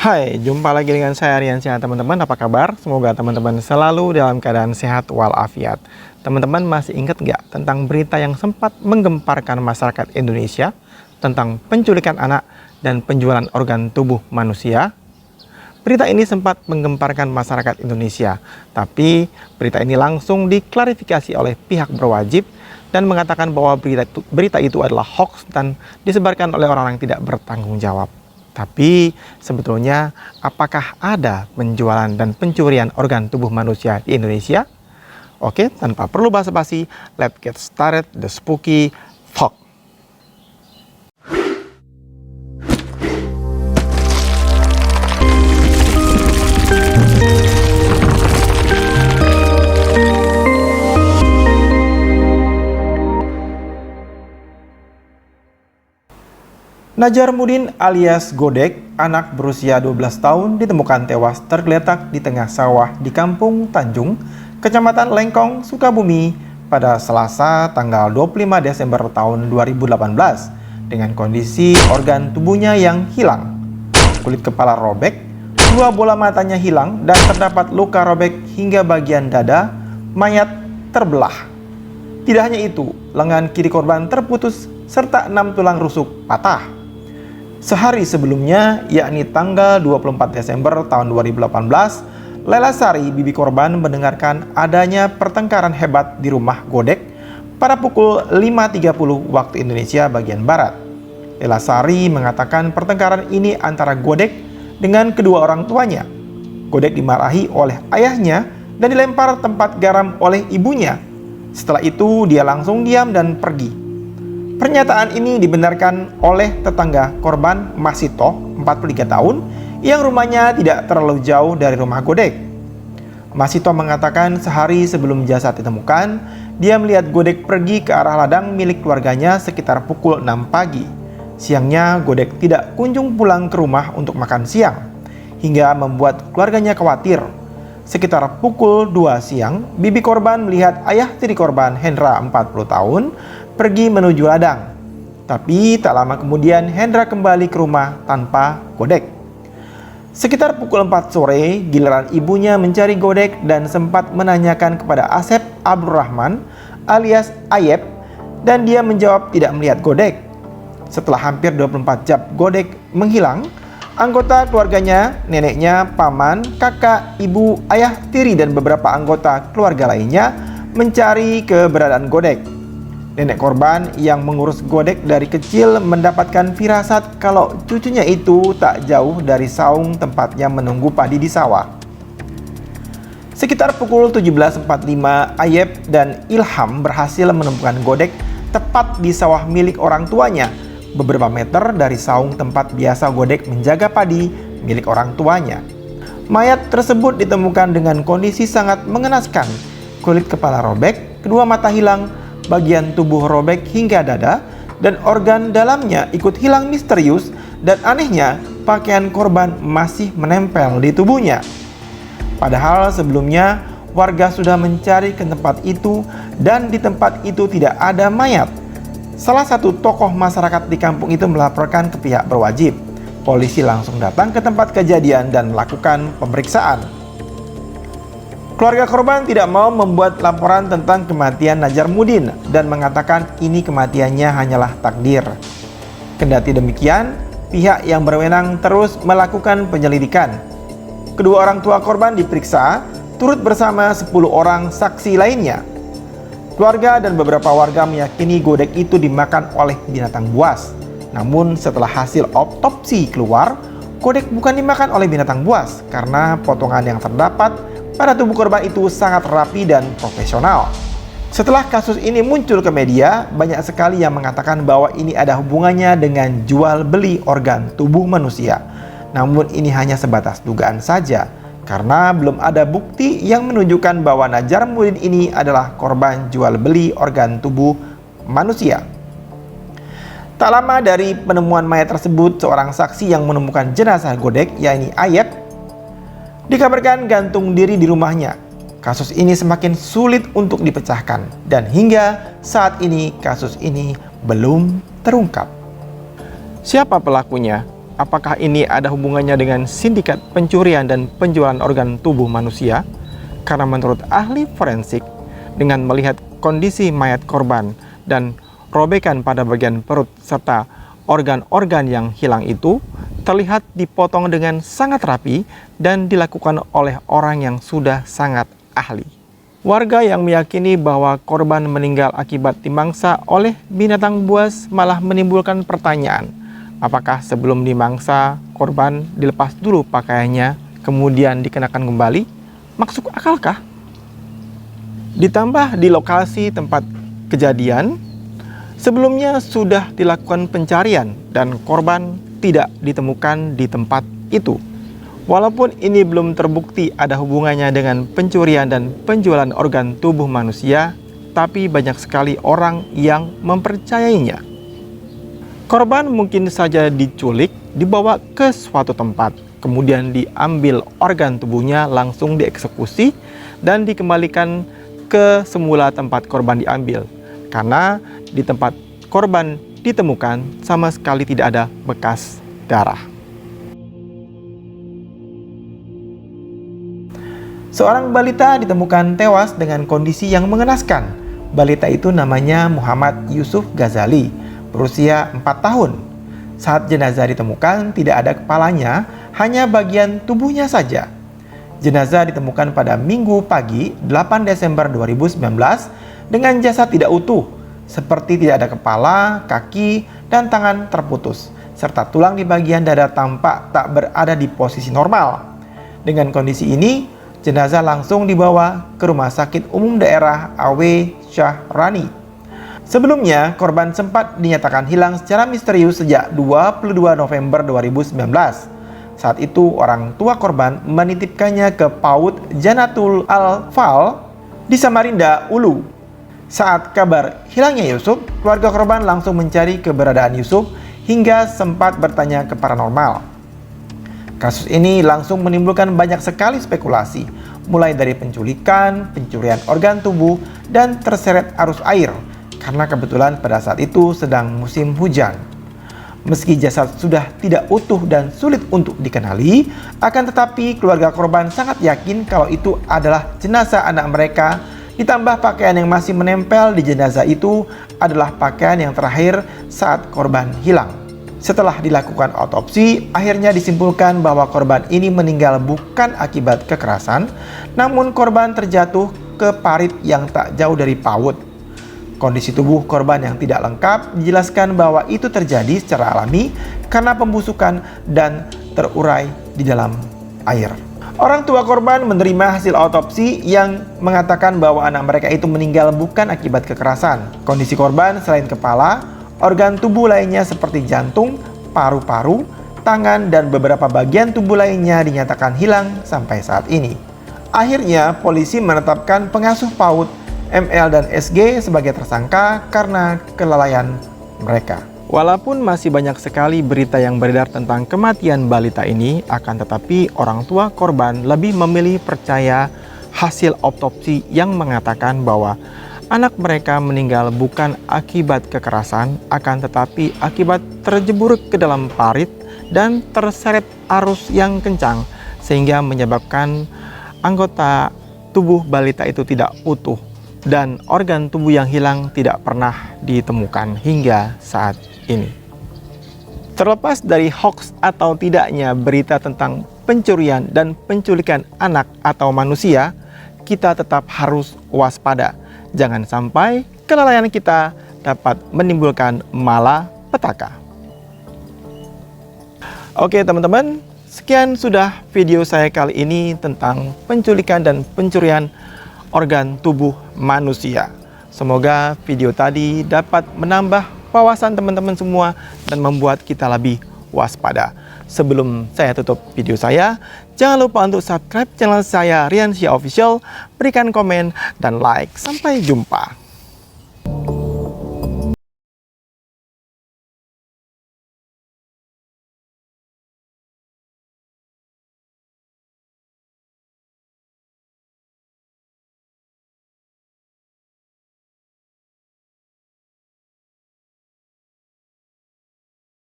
Hai, jumpa lagi dengan saya Riansyah. Teman-teman, apa kabar? Semoga teman-teman selalu dalam keadaan sehat walafiat. Teman-teman masih ingat nggak tentang berita yang sempat menggemparkan masyarakat Indonesia tentang penculikan anak dan penjualan organ tubuh manusia? Berita ini sempat menggemparkan masyarakat Indonesia, tapi berita ini langsung diklarifikasi oleh pihak berwajib dan mengatakan bahwa berita itu adalah hoax dan disebarkan oleh orang yang tidak bertanggung jawab. Tapi sebetulnya apakah ada penjualan dan pencurian organ tubuh manusia di Indonesia? Oke, tanpa perlu basa-basi, let's get started the spooky talk. Najarmudin alias Godek, anak berusia 12 tahun ditemukan tewas tergeletak di tengah sawah di Kampung Tanjung, Kecamatan Lengkong, Sukabumi pada Selasa tanggal 25 Desember tahun 2018 dengan kondisi organ tubuhnya yang hilang. Kulit kepala robek, 2 bola matanya hilang dan terdapat luka robek hingga bagian dada mayat terbelah. Tidak hanya itu, lengan kiri korban terputus serta 6 tulang rusuk patah. Sehari sebelumnya, yakni tanggal 24 Desember tahun 2018, Lela Sari, bibi korban, mendengarkan adanya pertengkaran hebat di rumah Godek pada pukul 5.30 waktu Indonesia bagian Barat. Lela Sari mengatakan pertengkaran ini antara Godek dengan kedua orang tuanya. Godek dimarahi oleh ayahnya dan dilempar tempat garam oleh ibunya. Setelah itu, dia langsung diam dan pergi. Pernyataan ini dibenarkan oleh tetangga korban Masito, 43 tahun, yang rumahnya tidak terlalu jauh dari rumah Godek. Masito mengatakan sehari sebelum jasad ditemukan, dia melihat Godek pergi ke arah ladang milik keluarganya sekitar pukul 6 pagi. Siangnya, Godek tidak kunjung pulang ke rumah untuk makan siang, hingga membuat keluarganya khawatir. Sekitar pukul 2 siang, bibi korban melihat ayah tiri korban, Hendra, 40 tahun, pergi menuju ladang. Tapi tak lama kemudian Hendra kembali ke rumah tanpa Godek. Sekitar pukul 4 sore, giliran ibunya mencari Godek dan sempat menanyakan kepada Asep Abdurrahman alias Ayep, dan dia menjawab tidak melihat Godek. Setelah hampir 24 jam Godek menghilang, anggota keluarganya, neneknya, paman, kakak, ibu, ayah tiri dan beberapa anggota keluarga lainnya mencari keberadaan Godek. Nenek korban yang mengurus Godek dari kecil mendapatkan firasat kalau cucunya itu tak jauh dari saung tempatnya menunggu padi di sawah. Sekitar pukul 17.45, Ayep dan Ilham berhasil menemukan Godek tepat di sawah milik orang tuanya, beberapa meter dari saung tempat biasa Godek menjaga padi milik orang tuanya. Mayat tersebut ditemukan dengan kondisi sangat mengenaskan, kulit kepala robek, kedua mata hilang, bagian tubuh robek hingga dada, dan organ dalamnya ikut hilang misterius, dan anehnya pakaian korban masih menempel di tubuhnya. Padahal sebelumnya warga sudah mencari ke tempat itu dan di tempat itu tidak ada mayat. Salah satu tokoh masyarakat di kampung itu melaporkan ke pihak berwajib. Polisi langsung datang ke tempat kejadian dan melakukan pemeriksaan. Keluarga korban tidak mau membuat laporan tentang kematian Najarmudin dan mengatakan ini kematiannya hanyalah takdir. Kendati demikian, pihak yang berwenang terus melakukan penyelidikan. Kedua orang tua korban diperiksa, turut bersama 10 orang saksi lainnya. Keluarga dan beberapa warga meyakini Godek itu dimakan oleh binatang buas. Namun setelah hasil otopsi keluar, Godek bukan dimakan oleh binatang buas karena potongan yang terdapat pada tubuh korban itu sangat rapi dan profesional. Setelah kasus ini muncul ke media, banyak sekali yang mengatakan bahwa ini ada hubungannya dengan jual beli organ tubuh manusia. Namun ini hanya sebatas dugaan saja, karena belum ada bukti yang menunjukkan bahwa Najarmudin ini adalah korban jual beli organ tubuh manusia. Tak lama dari penemuan mayat tersebut, seorang saksi yang menemukan jenazah Godek, yakni Ayep, dikabarkan gantung diri di rumahnya. Kasus ini semakin sulit untuk dipecahkan dan hingga saat ini kasus ini belum terungkap. Siapa pelakunya? apakah ini ada hubungannya dengan sindikat pencurian dan penjualan organ tubuh manusia? Karena menurut ahli forensik, dengan melihat kondisi mayat korban dan robekan pada bagian perut serta organ-organ yang hilang itu, terlihat dipotong dengan sangat rapi dan dilakukan oleh orang yang sudah sangat ahli. Warga yang meyakini bahwa korban meninggal akibat dimangsa oleh binatang buas malah menimbulkan pertanyaan, apakah sebelum dimangsa korban dilepas dulu pakaiannya kemudian dikenakan kembali? Masuk akalkah? Ditambah di lokasi tempat kejadian, sebelumnya sudah dilakukan pencarian dan korban tidak ditemukan di tempat itu. Walaupun ini belum terbukti ada hubungannya dengan pencurian dan penjualan organ tubuh manusia, tapi banyak sekali orang yang mempercayainya. Korban mungkin saja diculik, dibawa ke suatu tempat, kemudian diambil organ tubuhnya langsung dieksekusi dan dikembalikan ke semula tempat korban diambil. Karena di tempat korban ditemukan sama sekali tidak ada bekas darah. Seorang balita ditemukan tewas dengan kondisi yang mengenaskan. Balita itu namanya Muhammad Yusuf Ghazali, berusia 4 tahun. Saat jenazah ditemukan tidak ada kepalanya, hanya bagian tubuhnya saja. Jenazah ditemukan pada Minggu pagi 8 Desember 2019 dengan jasad tidak utuh, seperti tidak ada kepala, kaki, dan tangan terputus, serta tulang di bagian dada tampak tak berada di posisi normal. Dengan kondisi ini, jenazah langsung dibawa ke Rumah Sakit Umum Daerah AW Syahrani. Sebelumnya, korban sempat dinyatakan hilang secara misterius sejak 22 November 2019. Saat itu, orang tua korban menitipkannya ke PAUD Janatul Al-Fal di Samarinda, Ulu. Saat kabar hilangnya Yusuf, keluarga korban langsung mencari keberadaan Yusuf hingga sempat bertanya ke paranormal. Kasus ini langsung menimbulkan banyak sekali spekulasi, mulai dari penculikan, pencurian organ tubuh, dan terseret arus air, karena kebetulan pada saat itu sedang musim hujan. Meski jasad sudah tidak utuh dan sulit untuk dikenali, akan tetapi keluarga korban sangat yakin kalau itu adalah jenazah anak mereka, ditambah pakaian yang masih menempel di jenazah itu adalah pakaian yang terakhir saat korban hilang. Setelah dilakukan otopsi, akhirnya disimpulkan bahwa korban ini meninggal bukan akibat kekerasan, namun korban terjatuh ke parit yang tak jauh dari PAUD. Kondisi tubuh korban yang tidak lengkap dijelaskan bahwa itu terjadi secara alami karena pembusukan dan terurai di dalam air. Orang tua korban menerima hasil otopsi yang mengatakan bahwa anak mereka itu meninggal bukan akibat kekerasan. Kondisi korban selain kepala, organ tubuh lainnya seperti jantung, paru-paru, tangan, dan beberapa bagian tubuh lainnya dinyatakan hilang sampai saat ini. Akhirnya, polisi menetapkan pengasuh PAUD, ML dan SG sebagai tersangka karena kelalaian mereka. Walaupun masih banyak sekali berita yang beredar tentang kematian balita ini, akan tetapi orang tua korban lebih memilih percaya hasil otopsi yang mengatakan bahwa anak mereka meninggal bukan akibat kekerasan, akan tetapi akibat terjebur ke dalam parit dan terseret arus yang kencang, sehingga menyebabkan anggota tubuh balita itu tidak utuh dan organ tubuh yang hilang tidak pernah ditemukan hingga saat ini. Terlepas dari hoax atau tidaknya berita tentang pencurian dan penculikan anak atau manusia, kita tetap harus waspada. Jangan sampai kelalaian kita dapat menimbulkan malapetaka. Oke teman-teman, sekian sudah video saya kali ini tentang penculikan dan pencurian organ tubuh manusia. Semoga video tadi dapat menambah wawasan teman-teman semua dan membuat kita lebih waspada. Sebelum saya tutup video saya, jangan lupa untuk subscribe channel saya Riansyah Official, berikan komen dan like. Sampai jumpa.